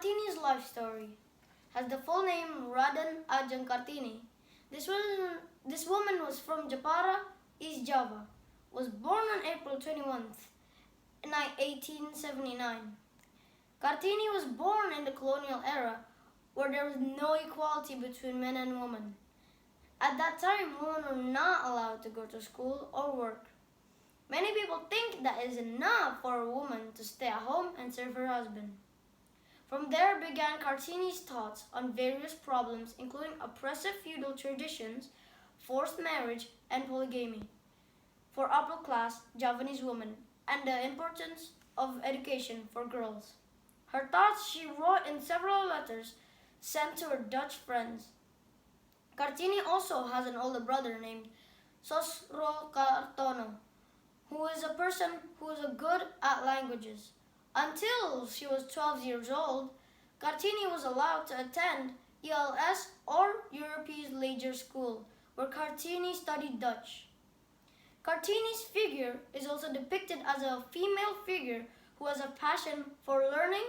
Kartini's life story has the full name Radan Ajeng Kartini. This woman was from Japara, East Java. Was born on April 21st, 1879. Kartini was born in the colonial era where there was no equality between men and women. At that time, women were not allowed to go to school or work. Many people think that it is enough for a woman to stay at home and serve her husband. From there began Kartini's thoughts on various problems including oppressive feudal traditions, forced marriage, and polygamy for upper-class Javanese women and the importance of education for girls. Her thoughts she wrote in several letters sent to her Dutch friends. Kartini also has an older brother named Sosro Kartono, who is a person who is good at languages. Until she was 12 years old, Kartini was allowed to attend ELS or European Leisure School, where Kartini studied Dutch. Kartini's figure is also depicted as a female figure who has a passion for learning,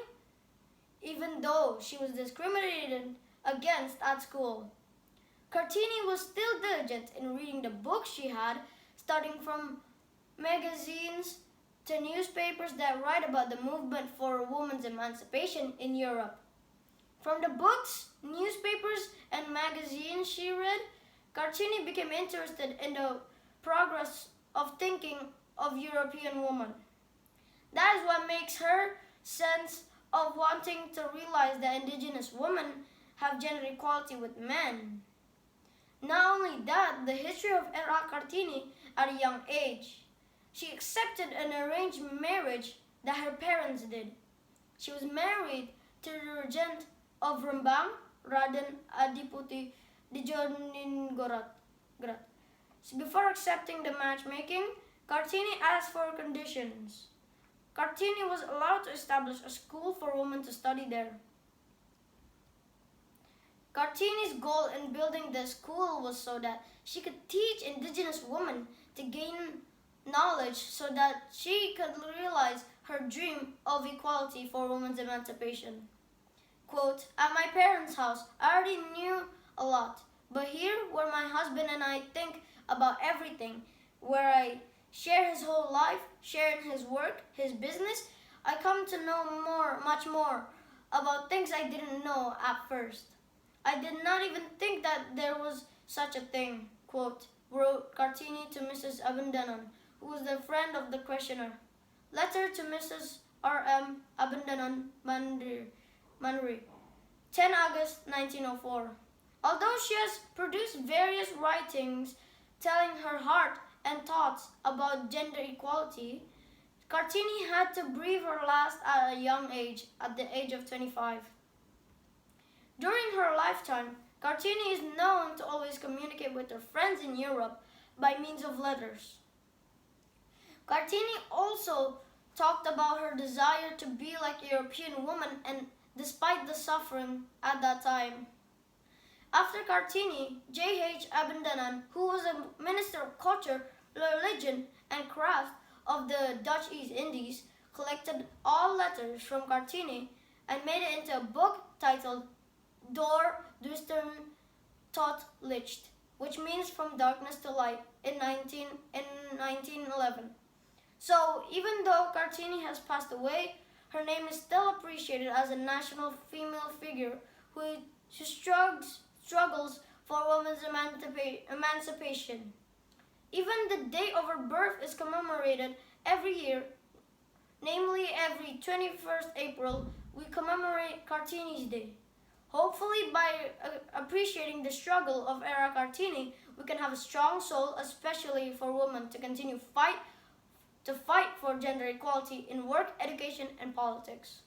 even though she was discriminated against at school. Kartini was still diligent in reading the books she had, starting from magazines to newspapers that write about the movement for women's emancipation in Europe. From the books, newspapers, and magazines she read, Kartini became interested in the progress of thinking of European women. That is what makes her sense of wanting to realize that indigenous women have gender equality with men. Not only that, the history of Era Kartini at a young age. She accepted an arranged marriage that her parents did. She was married to the regent of Rembang, Raden Adipati Dijoniningrat. Before accepting the matchmaking, Kartini asked for conditions. Kartini was allowed to establish a school for women to study there. Kartini's goal in building the school was so that she could teach indigenous women to gain knowledge so that she could realize her dream of equality for women's emancipation. Quote, "At my parents' house, I already knew a lot, but here where my husband and I think about everything, where I share his whole life, sharing his work, his business, I come to know much more about things I didn't know at first. I did not even think that there was such a thing," quote, wrote Kartini to Mrs. Abendanon, who was the friend of the questioner. Letter to Mrs. R.M. Abendanon Manri, 10 August 1904. Although she has produced various writings telling her heart and thoughts about gender equality, Kartini had to breathe her last at a young age, at the age of 25. During her lifetime, Kartini is known to always communicate with her friends in Europe by means of letters. Kartini also talked about her desire to be like a European woman and despite the suffering at that time. After Kartini, J.H. Abendanon, who was a minister of culture, religion, and craft of the Dutch East Indies, collected all letters from Kartini and made it into a book titled Door Duisteren tot Licht, which means from darkness to light, in 1911. So even though Kartini has passed away, her name is still appreciated as a national female figure who struggles for women's emancipation. Even the date of her birth is commemorated every year, namely every 21st April, we commemorate Kartini's Day. Hopefully by appreciating the struggle of Era Kartini, we can have a strong soul, especially for women, to continue to fight for gender equality in work, education, and politics.